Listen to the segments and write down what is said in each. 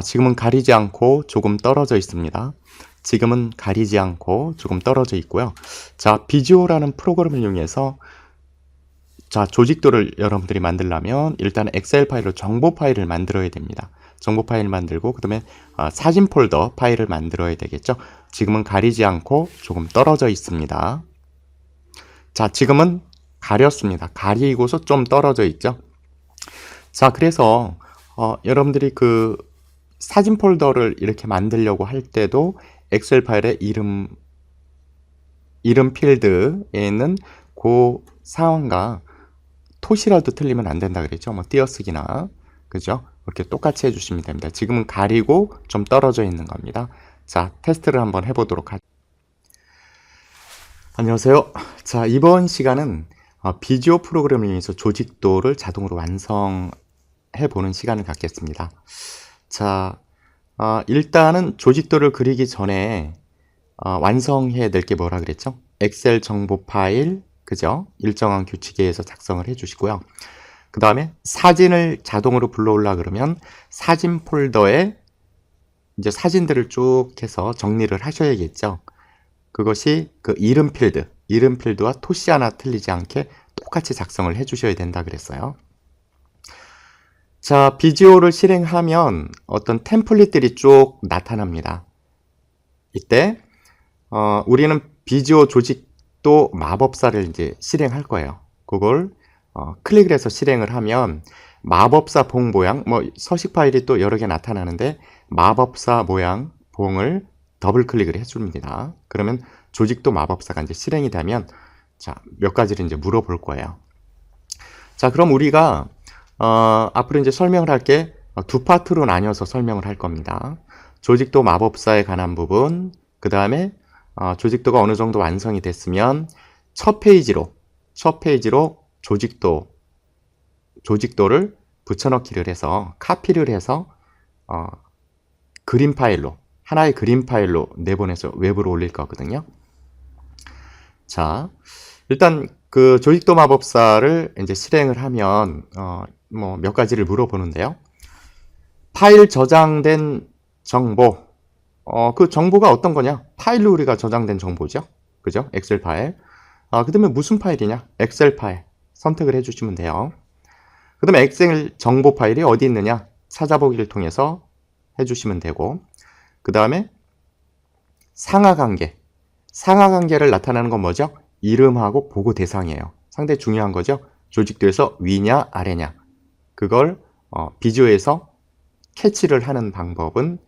지금은 가리지 않고 조금 떨어져 있습니다. 지금은 가리지 않고 조금 떨어져 있고요. 자, 비지오라는 프로그램을 이용해서 조직도를 여러분들이 만들려면 일단 엑셀 파일로 정보 파일을 만들어야 됩니다. 정보 파일 만들고 그 다음에 사진 폴더 파일을 만들어야 되겠죠. 지금은 가리지 않고 조금 떨어져 있습니다. 자, 지금은 가렸습니다. 가리고서 좀 떨어져 있죠. 자, 그래서 여러분들이 그 사진 폴더를 이렇게 만들려고 할 때도 엑셀 파일의 이름 필드에는 그 상황과 토시라도 틀리면 안 된다 그랬죠. 뭐 띄어쓰기나 그죠? 이렇게 똑같이 해주시면 됩니다. 지금은 가리고 좀 떨어져 있는 겁니다. 자, 테스트를 한번 해보도록 하죠. 안녕하세요. 자, 이번 시간은 비지오 프로그램을 이용해서 조직도를 자동으로 완성해 보는 시간을 갖겠습니다. 자, 일단은 조직도를 그리기 전에 완성해야 될 게 뭐라 그랬죠? 엑셀 정보 파일, 그죠? 일정한 규칙에 의해서 작성을 해 주시고요. 그 다음에 사진을 자동으로 불러올라 그러면 사진 폴더에 이제 사진들을 쭉 해서 정리를 하셔야겠죠. 그것이 그 이름 필드와 토시 하나 틀리지 않게 똑같이 작성을 해 주셔야 된다 그랬어요. 자, 비지오를 실행하면 어떤 템플릿들이 쭉 나타납니다. 이때 우리는 비지오 조직도 마법사를 이제 실행할 거예요. 그걸 클릭을 해서 실행을 하면 마법사 봉 모양, 뭐 서식 파일이 또 여러 개 나타나는데 마법사 모양 봉을 더블 클릭을 해줍니다. 그러면 조직도 마법사가 이제 실행이 되면 자, 몇 가지를 이제 물어볼 거예요. 자, 그럼 우리가 앞으로 이제 설명을 할 게 두 파트로 나뉘어서 설명을 할 겁니다. 조직도 마법사에 관한 부분, 그 다음에 조직도가 어느 정도 완성이 됐으면 첫 페이지로 조직도를 붙여넣기를 해서 카피를 해서 그림 파일로 하나의 그림 파일로 내보내서 웹으로 올릴 거거든요. 자, 일단 그 조직도 마법사를 이제 실행을 하면 뭐 몇 가지를 물어보는데요. 파일 저장된 정보, 그 정보가 어떤 거냐? 파일로 우리가 저장된 정보죠. 그죠? 엑셀 파일. 그 다음에 무슨 파일이냐? 엑셀 파일. 선택을 해주시면 돼요. 그 다음에 엑셀 정보 파일이 어디 있느냐? 찾아보기를 통해서 해주시면 되고, 그 다음에 상하관계를 나타내는 건 뭐죠? 이름하고 보고 대상이에요. 상당히 중요한 거죠. 조직도에서 위냐 아래냐, 그걸 비지오에서 캐치를 하는 방법은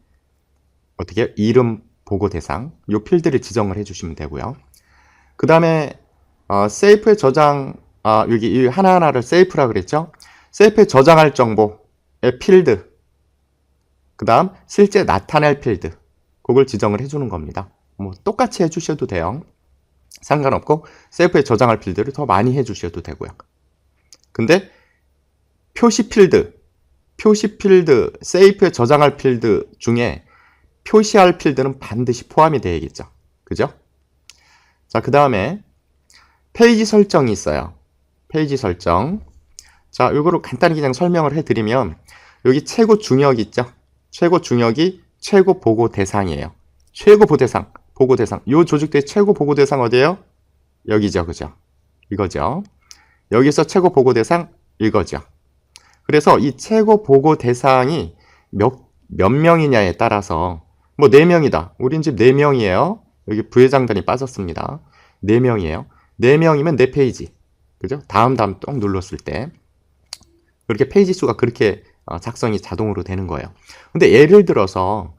어떻게 이름 보고 대상 이 필드를 지정을 해주시면 되고요. 그 다음에 세이프에 저장, 여기 하나하나를 세이프라 그랬죠. 세이프에 저장할 정보의 필드, 그 다음 실제 나타낼 필드, 그걸 지정을 해주는 겁니다. 뭐 똑같이 해주셔도 돼요. 상관없고 세이프에 저장할 필드를 더 많이 해주셔도 되고요. 근데 표시 필드, 세이프에 저장할 필드 중에 표시할 필드는 반드시 포함이 되어야겠죠. 그죠? 자, 그 다음에 페이지 설정이 있어요. 페이지 설정. 자, 이거를 간단히 그냥 설명을 해드리면 여기 최고 중역 있죠? 최고 중역이 최고 보고 대상이에요. 최고 보고 대상. 이 조직도의 최고 보고 대상 어디예요? 여기죠. 그죠? 이거죠. 여기서 최고 보고 대상 이거죠. 그래서 이 최고 보고 대상이 몇 명이냐에 따라서 뭐 4명이다. 우린 지금 4명이에요. 여기 부회장단이 빠졌습니다. 4명이에요. 4명이면 4페이지. 그죠? 다음 똥 눌렀을 때 그렇게 페이지 수가 그렇게 작성이 자동으로 되는 거예요. 근데 예를 들어서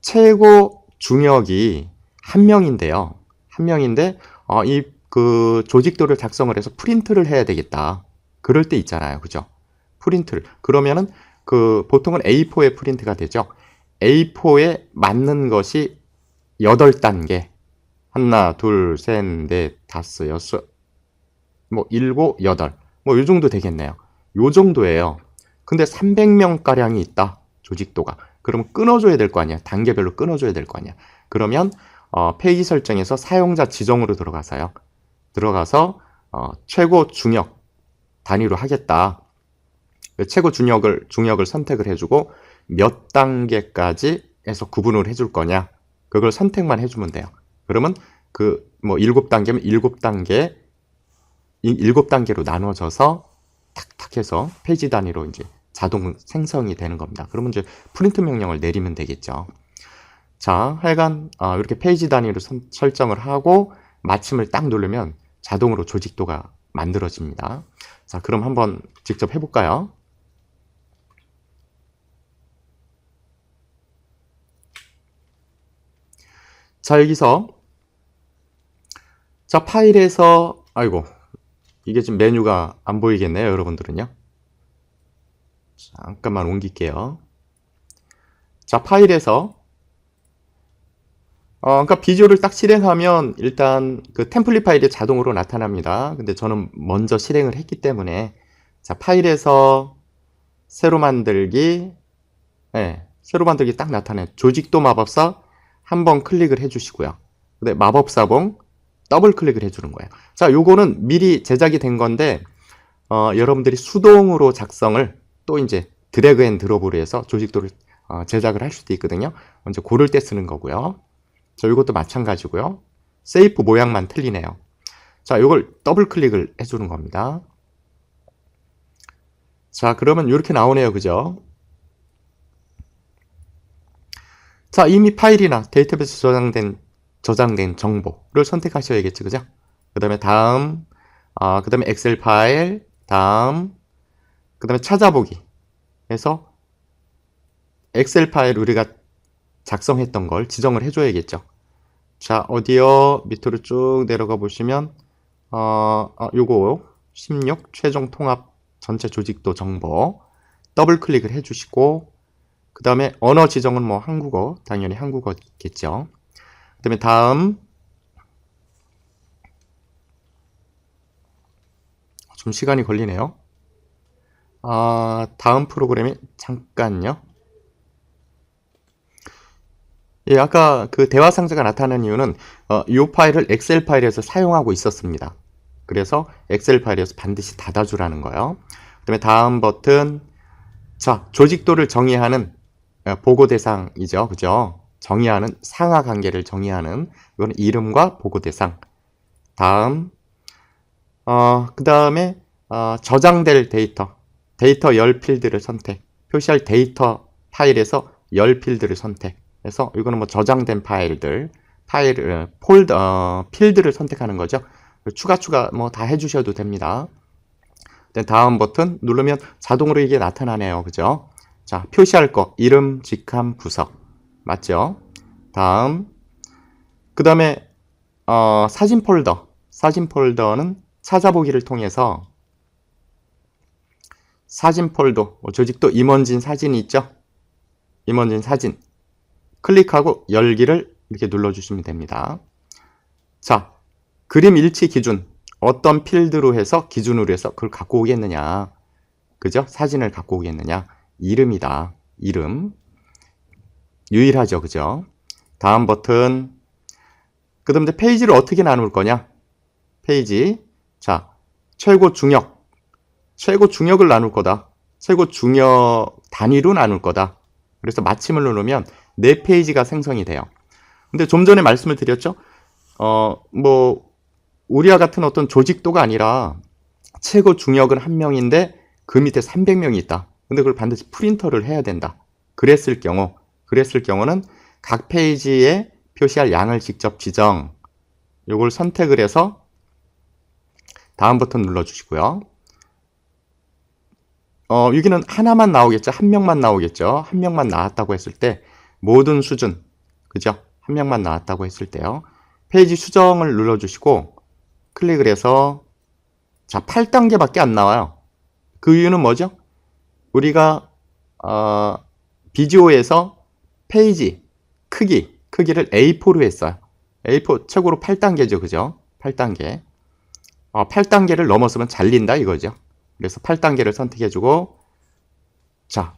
최고 중역이 1명인데요. 1명인데 이 그 조직도를 작성을 해서 프린트를 해야 되겠다. 그럴 때 있잖아요. 그죠? 프린트를. 그러면은 그 보통은 A4의 프린트가 되죠. A4에 맞는 것이 8단계. 하나, 둘, 셋, 넷, 다섯, 여섯, 뭐 7, 8. 뭐 요 정도 되겠네요. 요 정도예요. 근데 300명가량이 있다. 조직도가. 그러면 끊어줘야 될 거 아니야. 단계별로 끊어줘야 될 거 아니야. 그러면 페이지 설정에서 사용자 지정으로 들어가서 최고 중역 단위로 하겠다. 최고 중역을 선택을 해주고 몇 단계까지 해서 구분을 해줄 거냐, 그걸 선택만 해주면 돼요. 그러면 그 뭐 7단계면 7단계로 나눠져서 탁탁 해서 페이지 단위로 이제 자동 생성이 되는 겁니다. 그러면 이제 프린트 명령을 내리면 되겠죠. 자, 하여간 이렇게 페이지 단위로 설정을 하고 마침을 딱 누르면 자동으로 조직도가 만들어집니다. 자, 그럼 한번 직접 해볼까요? 자, 여기서 자, 파일에서 아이고, 이게 지금 메뉴가 안 보이겠네요, 여러분들은요. 잠깐만 옮길게요. 자, 파일에서 그러니까 비주얼을 딱 실행하면 일단 그 템플릿 파일이 자동으로 나타납니다. 근데 저는 먼저 실행을 했기 때문에, 자, 파일에서 새로 만들기, 네, 새로 만들기 딱 나타나요. 조직도 마법사 한번 클릭을 해주시고요. 근데 마법사봉 더블 클릭을 해주는 거예요. 자, 요거는 미리 제작이 된 건데 여러분들이 수동으로 작성을 또 이제 드래그 앤 드롭으로 해서 조직도를 제작을 할 수도 있거든요. 먼저 고를 때 쓰는 거고요. 자, 이것도 마찬가지고요. 세이프 모양만 틀리네요. 자, 이걸 더블 클릭을 해주는 겁니다. 자, 그러면 이렇게 나오네요. 그죠? 자, 이미 파일이나 데이터베이스 저장된 정보를 선택하셔야겠죠. 그죠? 그 다음에 다음, 그 다음에 엑셀 파일, 다음, 그 다음에 찾아보기 해서 엑셀 파일 우리가 작성했던 걸 지정을 해줘야겠죠. 자, 어디요? 밑으로 쭉 내려가 보시면 요거 16 최종 통합 전체 조직도 정보 더블 클릭을 해주시고, 그 다음에 언어 지정은 뭐 한국어, 당연히 한국어겠죠. 그 다음에 다음, 좀 시간이 걸리네요. 다음 프로그램이 잠깐요. 예, 아까 그 대화 상자가 나타난 이유는 이 파일을 엑셀 파일에서 사용하고 있었습니다. 그래서 엑셀 파일에서 반드시 닫아주라는 거예요. 그 다음에 다음 버튼, 자, 조직도를 정의하는 보고 대상이죠. 그죠? 정의하는 상하 관계를 정의하는, 이거는 이름과 보고 대상. 다음, 그 다음에 저장될 데이터 열 필드를 선택. 표시할 데이터 파일에서 열 필드를 선택해서, 이거는 뭐 저장된 필드를 선택하는 거죠. 추가 뭐 다 해주셔도 됩니다. 다음 버튼 누르면 자동으로 이게 나타나네요. 그죠? 자, 표시할 거 이름, 직함, 부서 맞죠? 다음, 그 다음에 사진 폴더는 찾아보기를 통해서 사진 폴더, 조직도 임원진 사진이 있죠? 임원진 사진 클릭하고 열기를 이렇게 눌러주시면 됩니다. 자, 그림 일치 기준, 어떤 필드로 해서 기준으로 해서 그걸 갖고 오겠느냐, 그죠? 사진을 갖고 오겠느냐, 이름이다. 이름 유일하죠. 그죠? 다음 버튼, 그 다음에 페이지를 어떻게 나눌 거냐, 페이지. 자, 최고 중역을 나눌 거다. 최고 중역 단위로 나눌 거다. 그래서 마침을 누르면 4페이지가 생성이 돼요. 근데 좀 전에 말씀을 드렸죠. 뭐 우리와 같은 어떤 조직도가 아니라 최고 중역은 1명인데 그 밑에 300명이 있다. 근데 그걸 반드시 프린터를 해야 된다. 그랬을 경우는 각 페이지에 표시할 양을 직접 지정, 요걸 선택을 해서 다음 버튼 눌러주시고요. 여기는 하나만 나오겠죠. 1명만 나오겠죠. 1명만 나왔다고 했을 때 모든 수준, 그죠? 1명만 나왔다고 했을 때요. 페이지 수정을 눌러주시고 클릭을 해서, 자, 8단계밖에 안 나와요. 그 이유는 뭐죠? 우리가 비디오에서 페이지 크기를 A4로 했어요. A4 최고로 8단계죠. 그죠? 8단계. 8단계를 넘었으면 잘린다 이거죠. 그래서 8단계를 선택해주고, 자,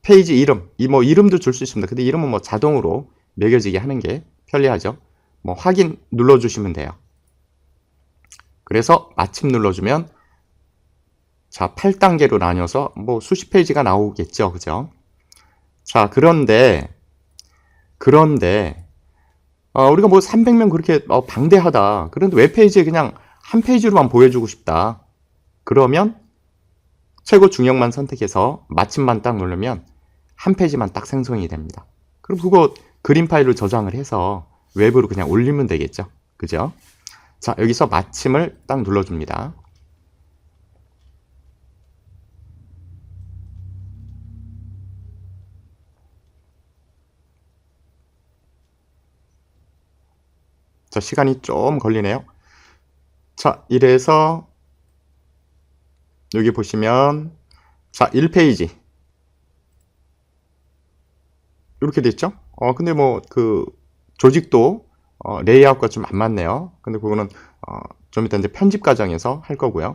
페이지 이름, 뭐 이름도 줄 수 있습니다. 근데 이름은 뭐 자동으로 매겨지게 하는 게 편리하죠. 뭐 확인 눌러주시면 돼요. 그래서 마침 눌러주면, 자, 8단계로 나뉘어서 뭐 수십 페이지가 나오겠죠. 그죠? 자, 그런데 우리가 뭐 300명 그렇게 방대하다. 그런데 웹페이지에 그냥 한 페이지로만 보여주고 싶다. 그러면 최고 중역만 선택해서 마침만 딱 누르면 한 페이지만 딱 생성이 됩니다. 그럼 그거 그림 파일로 저장을 해서 웹으로 그냥 올리면 되겠죠. 그죠? 자, 여기서 마침을 딱 눌러줍니다. 자, 시간이 좀 걸리네요. 자, 이래서 여기 보시면 자, 1페이지 이렇게 됐죠? 근데 뭐 그 조직도 레이아웃과 좀 안 맞네요. 근데 그거는 좀 이따 이제 편집 과정에서 할 거고요.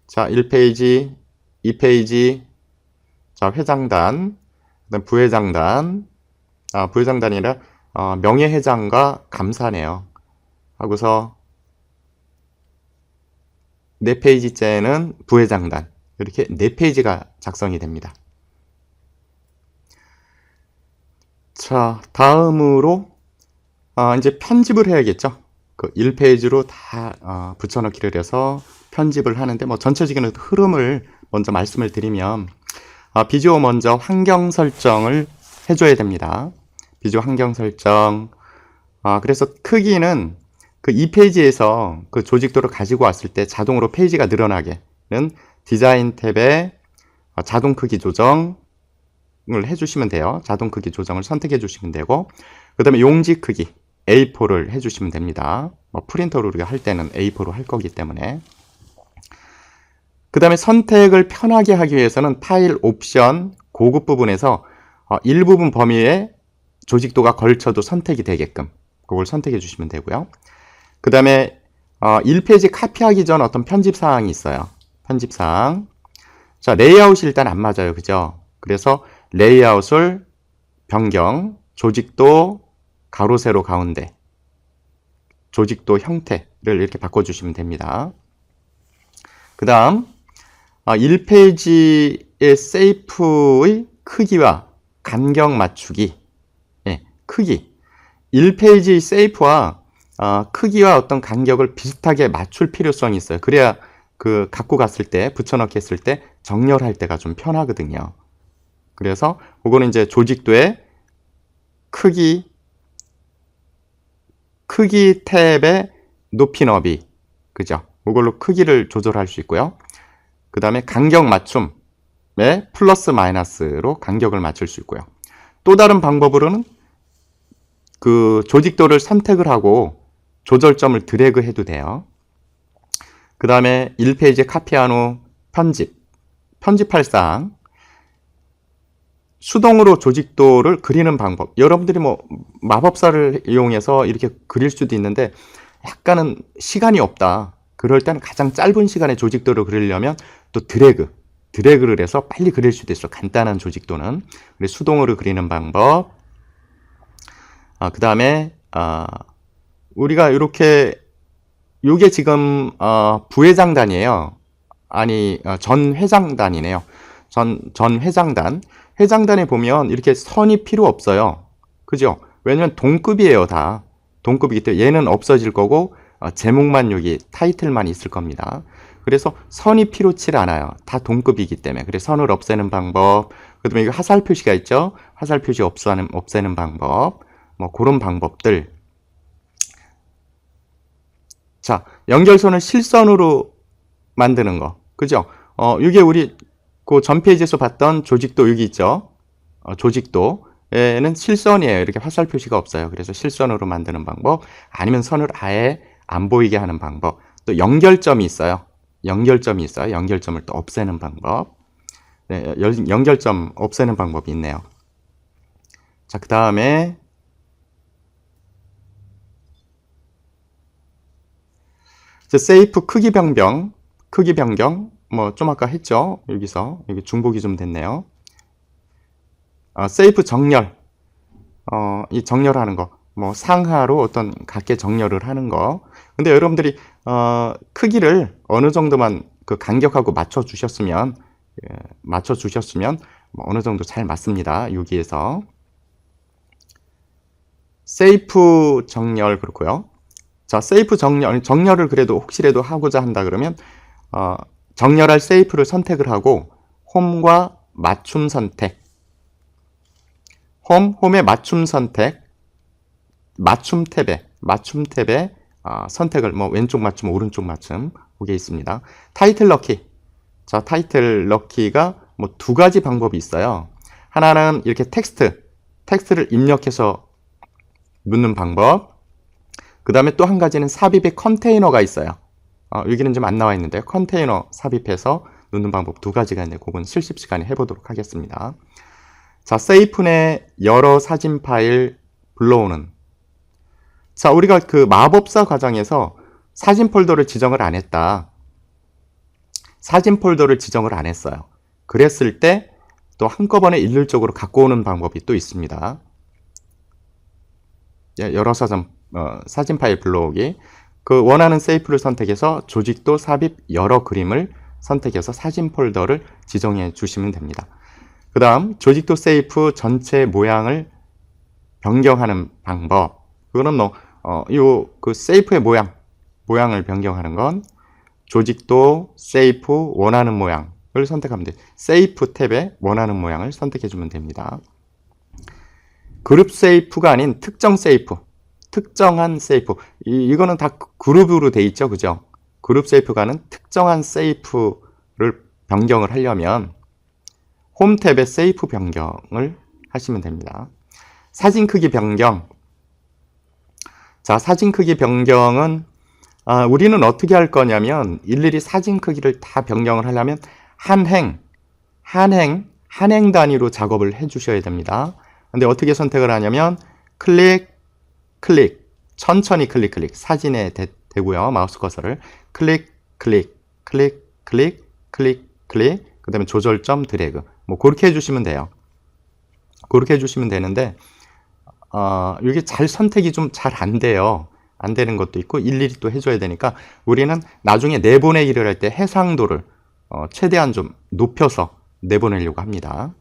자, 1페이지, 2페이지, 자, 회장단, 그다음 부회장단, 부회장단이 아니라 명예회장과 감사네요. 하고서 4페이지째는 부회장단. 이렇게 4페이지가 작성이 됩니다. 자, 다음으로 이제 편집을 해야겠죠. 그 1페이지로 다 붙여넣기를 해서 편집을 하는데 뭐 전체적인 흐름을 먼저 말씀을 드리면 비주어 먼저 환경 설정을 해줘야 됩니다. 비주어 환경 설정. 그래서 크기는 그 2페이지에서 그 조직도를 가지고 왔을 때 자동으로 페이지가 늘어나게는 디자인 탭에 자동 크기 조정을 해주시면 돼요. 자동 크기 조정을 선택해 주시면 되고, 그 다음에 용지 크기 A4를 해주시면 됩니다. 뭐 프린터로 우리가 할 때는 A4로 할 거기 때문에. 그 다음에 선택을 편하게 하기 위해서는 파일 옵션 고급 부분에서 일부분 범위에 조직도가 걸쳐도 선택이 되게끔 그걸 선택해 주시면 되고요. 그 다음에 1페이지 카피하기 전 어떤 편집사항이 있어요. 편집사항. 자, 레이아웃이 일단 안 맞아요. 그죠? 그래서 레이아웃을 변경, 조직도 가로 세로 가운데, 조직도 형태를 이렇게 바꿔주시면 됩니다. 그 다음 1페이지의 세이프의 크기와 간격 맞추기. 크기. 1페이지 세이프와 크기와 어떤 간격을 비슷하게 맞출 필요성이 있어요. 그래야 그 갖고 갔을 때, 붙여넣기 했을 때 정렬할 때가 좀 편하거든요. 그래서 그거는 이제 조직도의 크기 탭의 높이 너비, 그죠? 그걸로 크기를 조절할 수 있고요. 그 다음에 간격 맞춤에 플러스 마이너스로 간격을 맞출 수 있고요. 또 다른 방법으로는 그 조직도를 선택을 하고 조절점을 드래그 해도 돼요. 그 다음에 1페이지에 카피한 후 편집할 사항, 수동으로 조직도를 그리는 방법. 여러분들이 뭐 마법사를 이용해서 이렇게 그릴 수도 있는데 약간은 시간이 없다. 그럴 때는 가장 짧은 시간에 조직도를 그리려면 또 드래그를 해서 빨리 그릴 수도 있어. 간단한 조직도는. 그래서 수동으로 그리는 방법. 그 다음에 우리가 이렇게 요게 지금 부회장단이에요. 아니 전 회장단이네요. 전 회장단. 회장단에 보면 이렇게 선이 필요 없어요. 그죠? 왜냐면 동급이에요, 다. 동급이기 때문에 얘는 없어질 거고 제목만 여기 타이틀만 있을 겁니다. 그래서 선이 필요치 않아요. 다 동급이기 때문에. 그래서 선을 없애는 방법. 그다음에 이거 화살 표시가 있죠. 화살 표시 없애는 방법. 뭐 그런 방법들. 자, 연결선을 실선으로 만드는 거. 그죠? 이게 우리 그 전 페이지에서 봤던 조직도 여기 있죠. 조직도에는 실선이에요. 이렇게 화살 표시가 없어요. 그래서 실선으로 만드는 방법, 아니면 선을 아예 안 보이게 하는 방법. 또 연결점이 있어요. 연결점을 또 없애는 방법. 네, 연결점 없애는 방법이 있네요. 자, 그 다음에 세이프 크기 변경. 뭐 좀 아까 했죠. 여기 중복이 좀 됐네요. 세이프 정렬. 이 정렬하는 거. 뭐 상하로 어떤 각계 정렬을 하는 거. 근데 여러분들이 크기를 어느 정도만 그 간격하고 맞춰 주셨으면 뭐 어느 정도 잘 맞습니다. 여기에서 세이프 정렬 그렇고요. 자, 세이프 정렬을 그래도 혹시라도 하고자 한다 그러면 정렬할 세이프를 선택을 하고 홈과 맞춤 선택, 홈의 맞춤 선택, 맞춤 탭에 선택을 뭐 왼쪽 맞춤, 오른쪽 맞춤 그게 있습니다. 타이틀 넣기. 자, 타이틀 넣기가 뭐 두 가지 방법이 있어요. 하나는 이렇게 텍스트를 입력해서 넣는 방법. 그 다음에 또 한 가지는 삽입의 컨테이너가 있어요. 여기는 좀 안 나와 있는데 컨테이너 삽입해서 넣는 방법 두 가지가 있는데 그건 실습 시간에 해보도록 하겠습니다. 자, 세이프 내 여러 사진 파일 불러오는. 자, 우리가 그 마법사 과정에서 사진 폴더를 지정을 안 했다. 사진 폴더를 지정을 안 했어요. 그랬을 때 또 한꺼번에 일률적으로 갖고 오는 방법이 또 있습니다. 여러 사진 파일 불러오기. 그 원하는 세이프를 선택해서 조직도 삽입 여러 그림을 선택해서 사진 폴더를 지정해 주시면 됩니다. 그 다음 조직도 세이프 전체 모양을 변경하는 방법. 그거는 그 세이프의 모양을 변경하는 건 조직도 세이프 원하는 모양을 선택하면 돼요. 세이프 탭에 원하는 모양을 선택해 주면 됩니다. 그룹 세이프가 아닌 특정 세이프, 특정한 세이프. 이거는 다 그룹으로 돼 있죠, 그죠? 그룹 세이프가 아닌 특정한 세이프를 변경을 하려면 홈 탭에 세이프 변경을 하시면 됩니다. 사진 크기 변경. 자, 사진 크기 변경은 우리는 어떻게 할 거냐면 일일이 사진 크기를 다 변경을 하려면 한 행 단위로 작업을 해 주셔야 됩니다. 근데 어떻게 선택을 하냐면 클릭, 천천히 클릭, 사진에 대고요. 마우스 커서를 클릭, 그 다음에 조절점 드래그. 뭐 그렇게 해주시면 돼요. 그렇게 해주시면 되는데 이게 잘 선택이 좀 잘 안 돼요. 안 되는 것도 있고 일일이 또 해줘야 되니까 우리는 나중에 내보내기를 할 때 해상도를 최대한 좀 높여서 내보내려고 합니다.